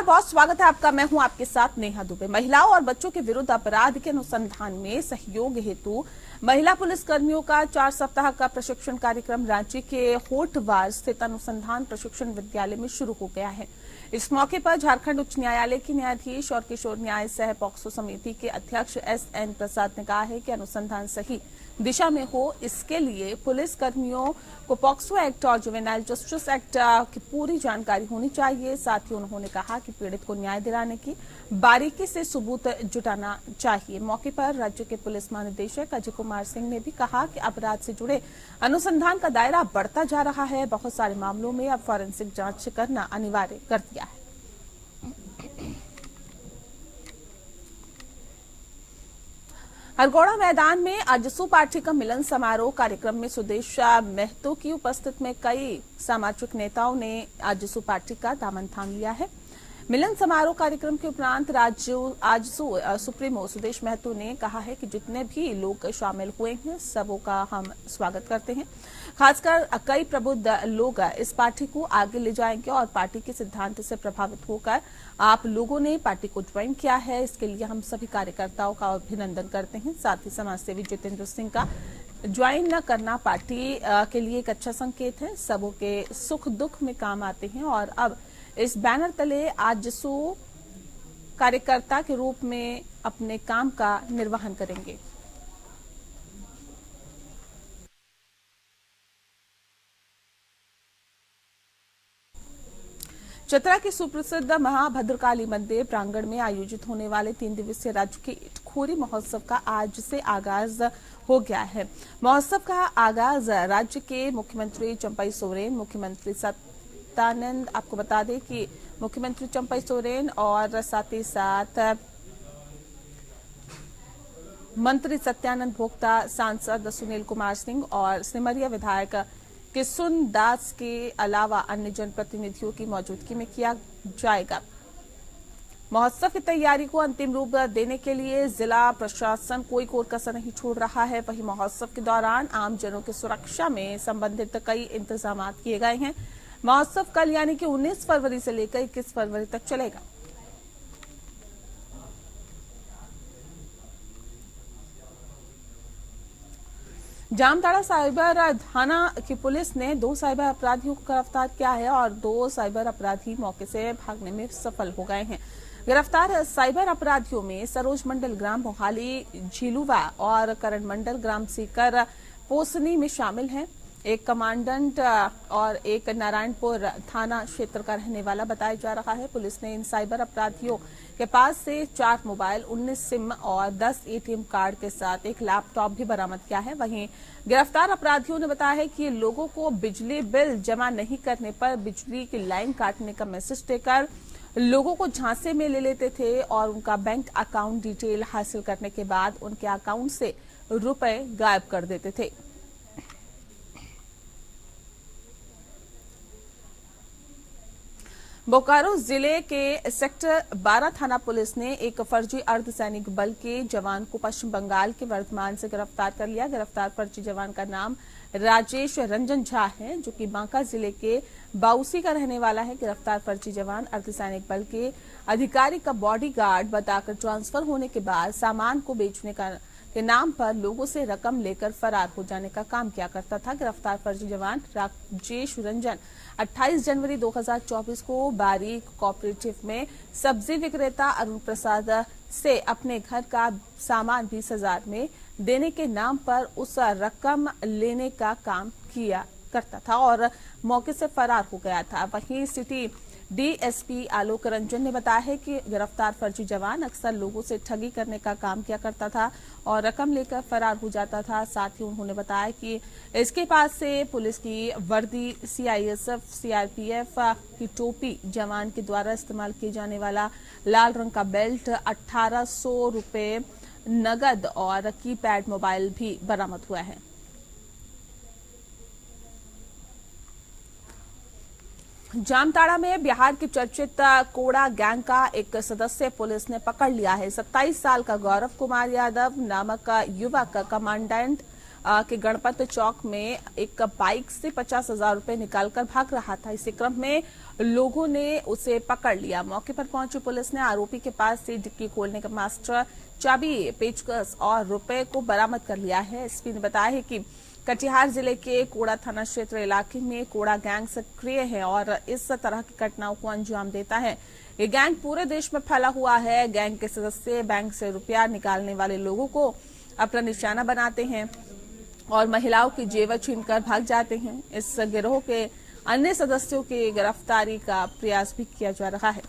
नमस्कार, बहुत स्वागत है आपका। मैं हूं आपके साथ नेहा दुबे। महिलाओं और बच्चों के विरुद्ध अपराध के अनुसंधान में सहयोग हेतु महिला पुलिस कर्मियों का 4 सप्ताह का प्रशिक्षण कार्यक्रम रांची के होटवार स्थित अनुसंधान प्रशिक्षण विद्यालय में शुरू हो गया है। इस मौके पर झारखंड उच्च न्यायालय की न्यायाधीश और किशोर न्याय सह पॉक्सो समिति के अध्यक्ष SN प्रसाद ने कहा है कि अनुसंधान सही दिशा में हो, इसके लिए पुलिस कर्मियों को पॉक्सो एक्ट और जुवेनाइल जस्टिस एक्ट की पूरी जानकारी होनी चाहिए। साथ ही उन्होंने कहा कि पीड़ित को न्याय दिलाने की बारीकी से सबूत जुटाना चाहिए। मौके पर राज्य के पुलिस महानिदेशक अजय कुमार सिंह ने भी कहा कि अपराध से जुड़े अनुसंधान का दायरा बढ़ता जा रहा है। बहुत सारे मामलों में अब फॉरेंसिक जांच करना अनिवार्य कर दिया है। हरगौड़ा मैदान में आजसू पार्टी का मिलन समारोह कार्यक्रम में सुदेश महतो की उपस्थिति में कई सामाजिक नेताओं ने आजसू पार्टी का दामन थाम लिया है। मिलन समारोह कार्यक्रम के उपरांत आजसू सुप्रीमो सुदेश महतो ने कहा है कि जितने भी लोग शामिल हुए हैं सबों का हम स्वागत करते हैं। खासकर कई प्रबुद्ध लोग इस पार्टी को आगे ले जाएंगे और पार्टी के सिद्धांत से प्रभावित होकर आप लोगों ने पार्टी को ज्वाइन किया है, इसके लिए हम सभी कार्यकर्ताओं का अभिनंदन करते हैं। साथ ही समाजसेवी जितेंद्र सिंह का ज्वाइन न करना पार्टी के लिए एक अच्छा संकेत है। सबों के सुख दुख में काम आते हैं और अब इस बैनर तले आजसू कार्यकर्ता के रूप में अपने काम का निर्वहन करेंगे। चतरा के सुप्रसिद्ध महाभद्रकाली मंदिर प्रांगण में आयोजित होने वाले 3 दिवसीय राज्य के इटखोरी महोत्सव का आज से आगाज हो गया है। महोत्सव का आगाज राज्य के मुख्यमंत्री चंपई सोरेन, मुख्यमंत्री सत्यानंद, आपको बता दें कि मुख्यमंत्री चंपई सोरेन और साथ ही साथ मंत्री सत्यानंद भोक्ता, सांसद सुनील कुमार सिंह और सिमरिया विधायक किशुन दास के अलावा अन्य जनप्रतिनिधियों की मौजूदगी में किया जाएगा। महोत्सव की तैयारी को अंतिम रूप देने के लिए जिला प्रशासन कोई कोर कसर नहीं छोड़ रहा है। वहीं महोत्सव के दौरान आमजनों की सुरक्षा में संबंधित कई इंतजाम किए गए हैं। महोत्सव कल यानी कि 19 फरवरी से लेकर 21 फरवरी तक चलेगा। जामताड़ा साइबर थाना की पुलिस ने 2 साइबर अपराधियों को गिरफ्तार किया है और 2 साइबर अपराधी मौके से भागने में सफल हो गए हैं। गिरफ्तार साइबर अपराधियों में सरोज मंडल ग्राम मोहाली झीलुवा और करण मंडल ग्राम सीकर पोसनी में शामिल हैं। एक कमांडेंट और एक नारायणपुर थाना क्षेत्र का रहने वाला बताया जा रहा है। पुलिस ने इन साइबर अपराधियों के पास से 4 मोबाइल, 19 सिम और 10 ATM कार्ड के साथ एक लैपटॉप भी बरामद किया है। वहीं गिरफ्तार अपराधियों ने बताया है कि लोगों को बिजली बिल जमा नहीं करने पर बिजली की लाइन काटने का मैसेज देकर लोगों को झांसे में ले लेते थे और उनका बैंक अकाउंट डिटेल हासिल करने के बाद उनके अकाउंट से रुपए गायब कर देते थे। बोकारो जिले के सेक्टर 12 थाना पुलिस ने एक फर्जी अर्धसैनिक बल के जवान को पश्चिम बंगाल के वर्धमान से गिरफ्तार कर लिया। गिरफ्तार फर्जी जवान का नाम राजेश रंजन झा है, जो कि बांका जिले के बाउसी का रहने वाला है। गिरफ्तार फर्जी जवान अर्धसैनिक बल के अधिकारी का बॉडीगार्ड बताकर ट्रांसफर होने के बाद सामान को बेचने के नाम पर लोगों से रकम लेकर फरार हो जाने का काम किया करता था। गिरफ्तार फर्जी जवान राजेश रंजन 28 जनवरी 2024 को बारीक कोऑपरेटिव में सब्जी विक्रेता अरुण प्रसाद से अपने घर का सामान 20,000 में देने के नाम पर उस रकम लेने का काम किया करता था और मौके से फरार हो गया था। वहीं सिटी DSP आलोक रंजन ने बताया है कि गिरफ्तार फर्जी जवान अक्सर लोगों से ठगी करने का काम किया करता था और रकम लेकर फरार हो जाता था। साथ ही उन्होंने बताया कि इसके पास से पुलिस की वर्दी, CISF, CRPF की टोपी, जवान के द्वारा इस्तेमाल किए जाने वाला लाल रंग का बेल्ट, 1800 रुपए नगद और कीपैड मोबाइल भी बरामद हुआ है। जामताड़ा में बिहार की चर्चित कोड़ा गैंग का एक सदस्य पुलिस ने पकड़ लिया है। 27 साल का गौरव कुमार यादव नामक युवक कमांडेंट के गणपत चौक में एक बाइक से 50,000 रुपए निकालकर भाग रहा था। इसी क्रम में लोगों ने उसे पकड़ लिया। मौके पर पहुंची पुलिस ने आरोपी के पास से डिक्की खोलने का मास्टर, चाबी, पेचकस और रुपए को बरामद कर लिया है। एसपी ने बताया है कि कटिहार जिले के कोड़ा थाना क्षेत्र इलाके में कोड़ा गैंग सक्रिय है और इस तरह की घटनाओं को अंजाम देता है। ये गैंग पूरे देश में फैला हुआ है। गैंग के सदस्य बैंक से रुपया निकालने वाले लोगों को अपना निशाना बनाते हैं और महिलाओं की जेवर छीनकर भाग जाते हैं। इस गिरोह के अन्य सदस्यों की गिरफ्तारी का प्रयास भी किया जा रहा है।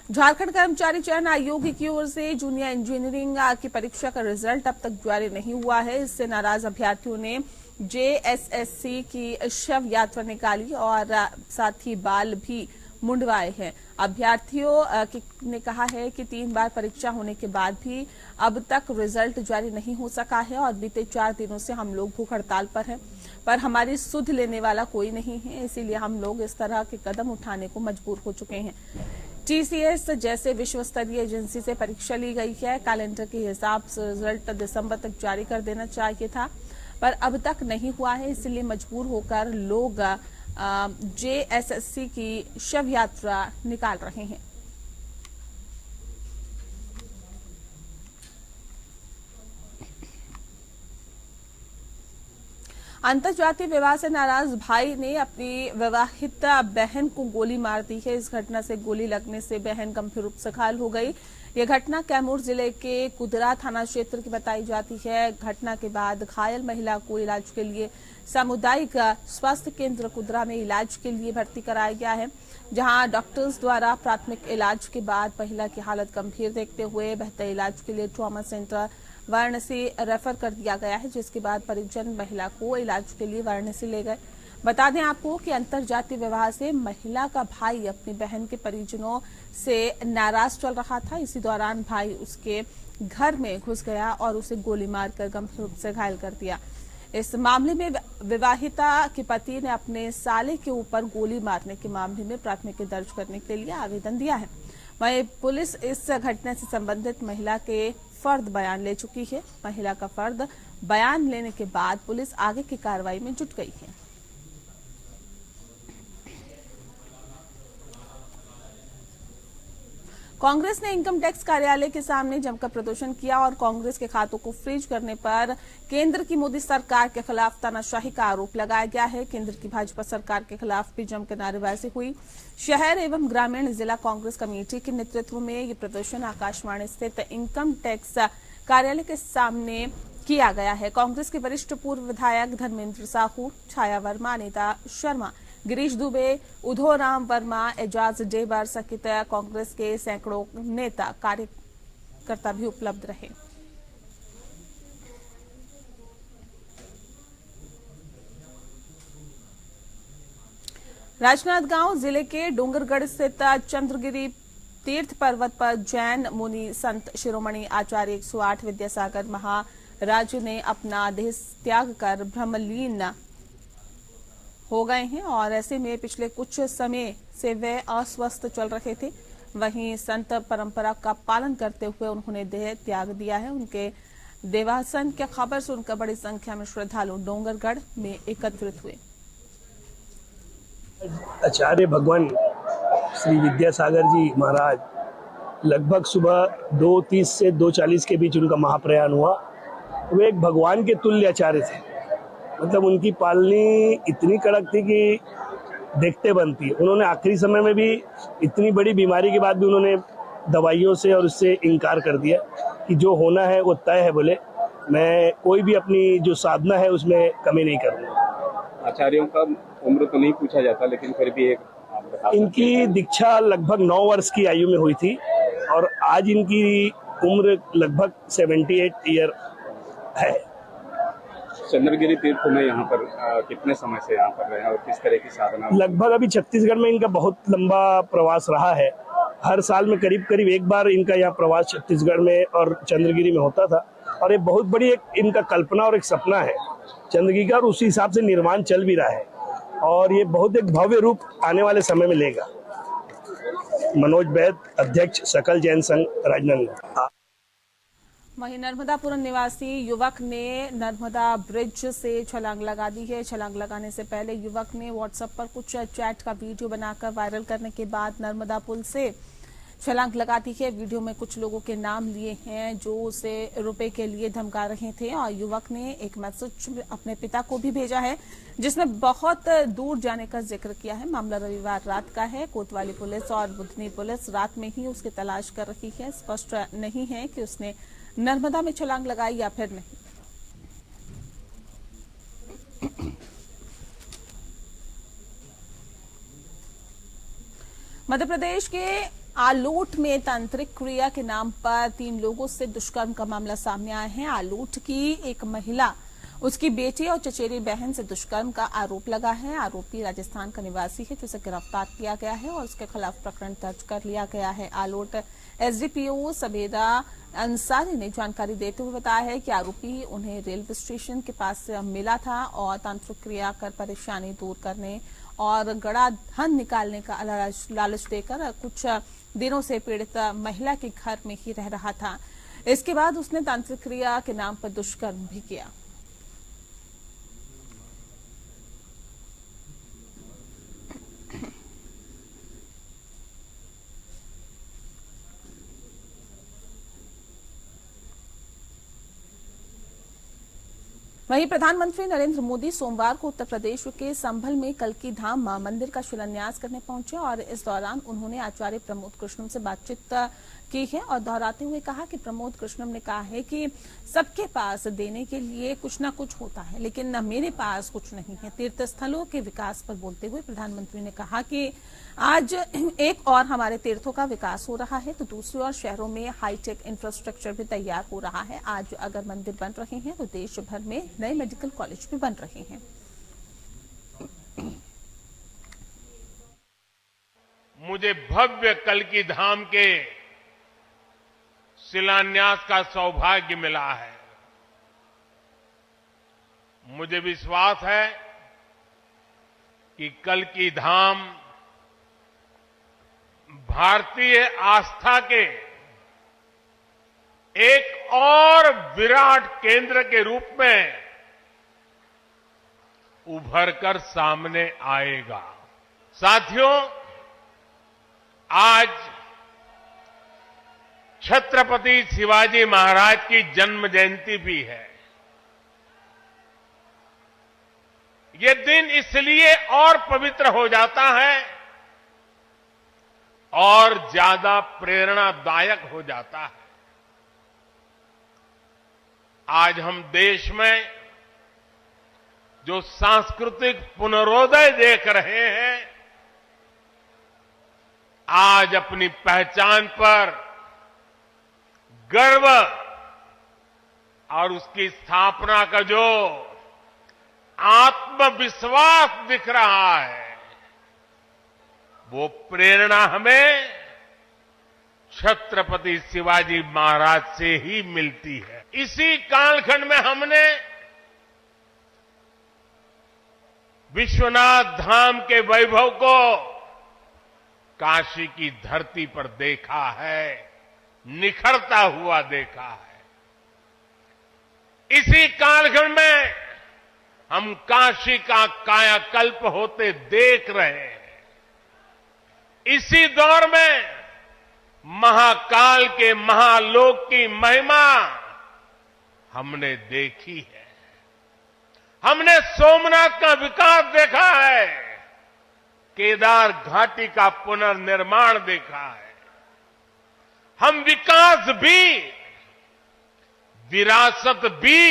झारखंड कर्मचारी चयन आयोग की ओर से जूनियर इंजीनियरिंग की परीक्षा का रिजल्ट अब तक जारी नहीं हुआ है। इससे नाराज अभ्यर्थियों ने जेएसएससी की शव यात्रा निकाली और साथ ही बाल भी मुंडवाए हैं। अभ्यर्थियों ने कहा है कि 3 बार परीक्षा होने के बाद भी अब तक रिजल्ट जारी नहीं हो सका है और बीते 4 दिनों से हम लोग भूख हड़ताल पर हैं, पर हमारी सुध लेने वाला कोई नहीं है। इसीलिए हम लोग इस तरह के कदम उठाने को मजबूर हो चुके हैं। टीसीएस जैसे विश्व स्तरीय एजेंसी से परीक्षा ली गई है। कैलेंडर के हिसाब से रिजल्ट दिसंबर तक जारी कर देना चाहिए था, पर अब तक नहीं हुआ है। इसलिए मजबूर होकर लोग जेएसएससी की शव यात्रा निकाल रहे हैं। अंतर्जातीय विवाह से नाराज भाई ने अपनी विवाहित बहन को गोली मार दी है। इस घटना से गोली लगने से बहन गंभीर रूप से घायल हो गई। यह घटना कैमूर जिले के कुदरा थाना क्षेत्र की बताई जाती है। घटना के बाद घायल महिला को इलाज के लिए सामुदायिक स्वास्थ्य केंद्र कुदरा में इलाज के लिए भर्ती कराया गया है, जहां डॉक्टर्स द्वारा प्राथमिक इलाज के बाद महिला की हालत गंभीर देखते हुए बेहतर इलाज के लिए ट्रॉमा सेंटर वाराणसी रेफर कर दिया गया है, जिसके बाद परिजन महिला को इलाज के लिए वाराणसी ले गए। बता दें आपको कि अंतरजातीय विवाह से महिला का भाई अपनी बहन के परिजनों से नाराज चल रहा था। इसी दौरान भाई उसके घर में घुस गया और उसे गोली मारकर गंभीर रूप से घायल कर दिया। इस मामले में विवाहिता के पति ने अपने साले के ऊपर गोली मारने के मामले में प्राथमिकी दर्ज करने के लिए आवेदन दिया है। वहीं पुलिस इस घटना से संबंधित महिला के फर्द बयान ले चुकी है। महिला का फर्द बयान लेने के बाद पुलिस आगे की कार्रवाई में जुट गई है। कांग्रेस ने इनकम टैक्स कार्यालय के सामने जमकर प्रदर्शन किया और कांग्रेस के खातों को फ्रीज करने पर केंद्र की मोदी सरकार के खिलाफ तानाशाही का आरोप लगाया गया है। केंद्र की भाजपा सरकार के खिलाफ भी जमकर नारेबाजी हुई। शहर एवं ग्रामीण जिला कांग्रेस कमेटी के नेतृत्व में ये प्रदर्शन आकाशवाणी स्थित इनकम टैक्स कार्यालय के सामने किया गया है। कांग्रेस के वरिष्ठ पूर्व विधायक धर्मेंद्र साहू, छाया वर्मा, अनीता शर्मा, गिरीश दुबे, उधोराम वर्मा, एजाज डेबर सहित कांग्रेस के सैकड़ों नेता कार्यकर्ता भी उपलब्ध रहे। राजनांदगांव जिले के डोंगरगढ़ स्थित चंद्रगिरी तीर्थ पर्वत पर जैन मुनि संत शिरोमणि आचार्य 108 विद्यासागर महाराज ने अपना देह त्याग कर ब्रह्मलीन हो गए हैं और ऐसे में पिछले कुछ समय से वे अस्वस्थ चल रहे थे। वहीं संत परंपरा का पालन करते हुए उन्होंने देह त्याग दिया है। उनके देवासन की खबर सुनकर बड़ी संख्या में श्रद्धालु डोंगरगढ़ में एकत्रित हुए। आचार्य भगवान श्री विद्यासागर जी महाराज लगभग सुबह 2:30 से 2:40 के बीच उनका महाप्रयाण हुआ। वे एक भगवान के तुल्य आचार्य थे। मतलब उनकी पालनी इतनी कड़क थी कि देखते बनती। उन्होंने आखिरी समय में भी इतनी बड़ी बीमारी के बाद भी उन्होंने दवाइयों से और उससे इनकार कर दिया कि जो होना है वो तय है। बोले मैं कोई भी अपनी जो साधना है उसमें कमी नहीं करूँगा। आचार्यों का उम्र तो नहीं पूछा जाता, लेकिन फिर भी एक इनकी दीक्षा लगभग 9 वर्ष की आयु में हुई थी और आज इनकी उम्र लगभग 78 ईयर है। चंद्रगिरी तीर्थ में यहाँ पर कितने समय से यहाँ पर रहे और किस तरह की साधना? लगभग अभी छत्तीसगढ़ में इनका बहुत लंबा प्रवास रहा है। हर साल में करीब करीब एक बार इनका यहाँ प्रवास छत्तीसगढ़ में और चंद्रगिरी में होता था और ये बहुत बड़ी एक इनका कल्पना और एक सपना है चंद्रगिरी का, और उसी हिसाब से निर्माण चल भी रहा है और ये बहुत एक भव्य रूप आने वाले समय में लेगा। मनोज बैद, अध्यक्ष सकल जैन संघ राजनांदगांव। वहीं नर्मदापुरम निवासी युवक ने नर्मदा ब्रिज से छलांग लगा दी है। छलांग लगाने से पहले युवक ने व्हाट्सएप पर कुछ चैट का वीडियो बनाकर वायरल करने के बाद नर्मदा पुल से छलांग लगा दी है। वीडियो में कुछ लोगों के नाम लिए हैं जो उसे रुपए के लिए धमका रहे थे और युवक ने एक मैसेज अपने पिता को भी भेजा है जिसमें बहुत दूर जाने का जिक्र किया है। मामला रविवार रात का है। कोतवाली पुलिस और बुधनी पुलिस रात में ही उसकी तलाश कर रही है। स्पष्ट नहीं है कि उसने नर्मदा में छलांग लगाई या फिर नहीं। मध्य प्रदेश के आलोट में तांत्रिक क्रिया के नाम पर 3 लोगों से दुष्कर्म का मामला सामने आया है। आलोट की एक महिला, उसकी बेटी और चचेरी बहन से दुष्कर्म का आरोप लगा है। आरोपी राजस्थान का निवासी है जिसे गिरफ्तार किया गया है और उसके खिलाफ प्रकरण दर्ज कर लिया गया है। आलोट एसडीपीओ सबेदा अंसारी ने जानकारी देते हुए बताया है कि आरोपी उन्हें रेलवे स्टेशन के पास से मिला था और तांत्रिक क्रिया कर परेशानी दूर करने और गड़ा धन निकालने का लालच देकर कुछ दिनों से पीड़ित महिला के घर में ही रह रहा था। इसके बाद उसने तांत्रिक क्रिया के नाम पर दुष्कर्म भी किया। वहीं प्रधानमंत्री नरेंद्र मोदी सोमवार को उत्तर प्रदेश के संभल में कल्की धाम मां मंदिर का शिलान्यास करने पहुंचे और इस दौरान उन्होंने आचार्य प्रमोद कृष्णम से बातचीत की है और दोहराते हुए कहा कि प्रमोद कृष्णम ने कहा है कि सबके पास देने के लिए कुछ ना कुछ होता है, लेकिन न मेरे पास कुछ नहीं है। तीर्थ स्थलों के विकास पर बोलते हुए प्रधानमंत्री ने कहा कि आज एक और हमारे तीर्थों का विकास हो रहा है तो दूसरी ओर शहरों में हाईटेक इंफ्रास्ट्रक्चर भी तैयार हो रहा है। आज अगर मंदिर बन रहे हैं तो देश भर में नए मेडिकल कॉलेज भी बन रहे हैं। मुझे भव्य कल्की धाम के शिलान्यास का सौभाग्य मिला है। मुझे विश्वास है कि कल्की धाम भारतीय आस्था के एक और विराट केंद्र के रूप में उभरकर सामने आएगा। साथियों, आज छत्रपति शिवाजी महाराज की जन्म जयंती भी है। ये दिन इसलिए और पवित्र हो जाता है और ज्यादा प्रेरणादायक हो जाता है। आज हम देश में जो सांस्कृतिक पुनरोदय देख रहे हैं, आज अपनी पहचान पर गर्व और उसकी स्थापना का जो आत्मविश्वास दिख रहा है, वो प्रेरणा हमें छत्रपति शिवाजी महाराज से ही मिलती है। इसी कालखंड में हमने विश्वनाथ धाम के वैभव को काशी की धरती पर देखा है, निखरता हुआ देखा है। इसी कालखंड में हम काशी का कायाकल्प होते देख रहे हैं। इसी दौर में महाकाल के महालोक की महिमा हमने देखी है। हमने सोमनाथ का विकास देखा है, केदार घाटी का पुनर्निर्माण देखा है। हम विकास भी, विरासत भी,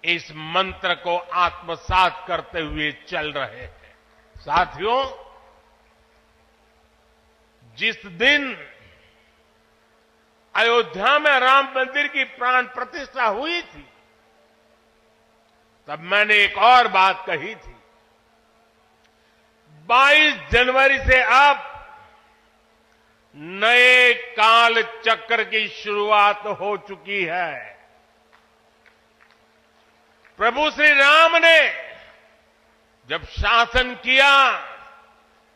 इस मंत्र को आत्मसात करते हुए चल रहे हैं। साथियों, जिस दिन अयोध्या में राम मंदिर की प्राण प्रतिष्ठा हुई थी, तब मैंने एक और बात कही थी। 22 जनवरी से अब नए काल चक्र की शुरुआत हो चुकी है। प्रभु श्री राम ने जब शासन किया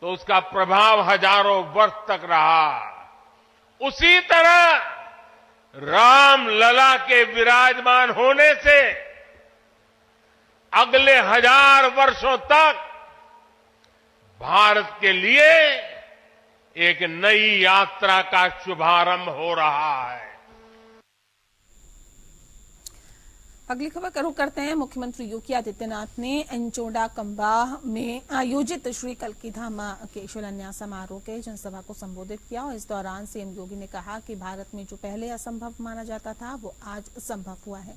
तो उसका प्रभाव हजारों वर्ष तक रहा। उसी तरह राम लला के विराजमान होने से अगले 1000 वर्षों तक भारत के लिए एक नई यात्रा का शुभारंभ हो रहा है। अगली खबर का रुख करते हैं। मुख्यमंत्री योगी आदित्यनाथ ने इंचोडा कंबा में आयोजित श्री कल्की धाम के शिलान्यास समारोह के जनसभा को संबोधित किया और इस दौरान सीएम योगी ने कहा कि भारत में जो पहले असंभव माना जाता था वो आज संभव हुआ है।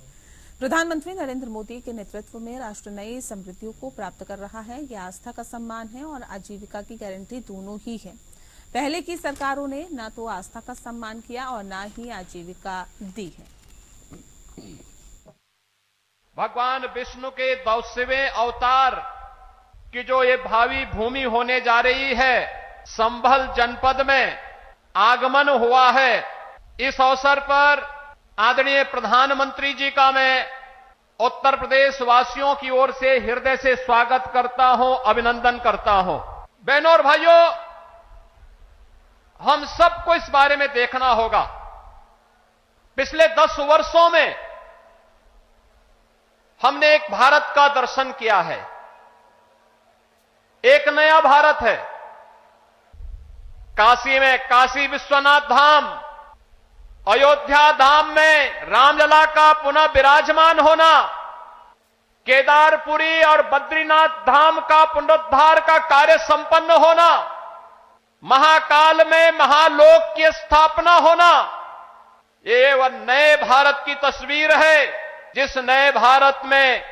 प्रधानमंत्री नरेंद्र मोदी के नेतृत्व में राष्ट्र नई समृद्धियों को प्राप्त कर रहा है। ये आस्था का सम्मान है और आजीविका की गारंटी दोनों ही है। पहले की सरकारों ने न तो आस्था का सम्मान किया और न ही आजीविका दी है। भगवान विष्णु के 200वें अवतार की जो ये भावी भूमि होने जा रही है, संभल जनपद में आगमन हुआ है। इस अवसर पर आदरणीय प्रधानमंत्री जी का मैं उत्तर प्रदेश वासियों की ओर से हृदय से स्वागत करता हूं, अभिनंदन करता हूं। बहनों और भाइयों, हम सबको इस बारे में देखना होगा। पिछले 10 वर्षों में हमने एक भारत का दर्शन किया है, एक नया भारत है। काशी में काशी विश्वनाथ धाम, अयोध्या धाम में रामलला का पुनः विराजमान होना, केदारपुरी और बद्रीनाथ धाम का पुनरुद्धार का कार्य संपन्न होना, महाकाल में महालोक की स्थापना होना, ये वह नए भारत की तस्वीर है जिस नए भारत में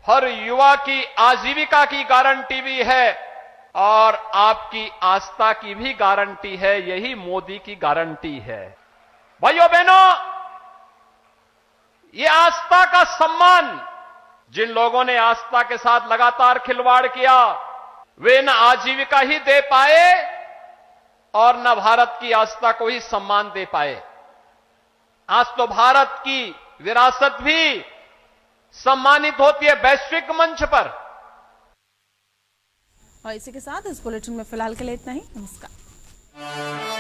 हर युवा की आजीविका की गारंटी भी है और आपकी आस्था की भी गारंटी है। यही मोदी की गारंटी है। भाइयों बहनों, ये आस्था का सम्मान, जिन लोगों ने आस्था के साथ लगातार खिलवाड़ किया, वे न आजीविका ही दे पाए और न भारत की आस्था को ही सम्मान दे पाए। आज तो भारत की विरासत भी सम्मानित होती है वैश्विक मंच पर। और इसी के साथ इस बुलेटिन में फिलहाल के लिए इतना ही। नमस्कार।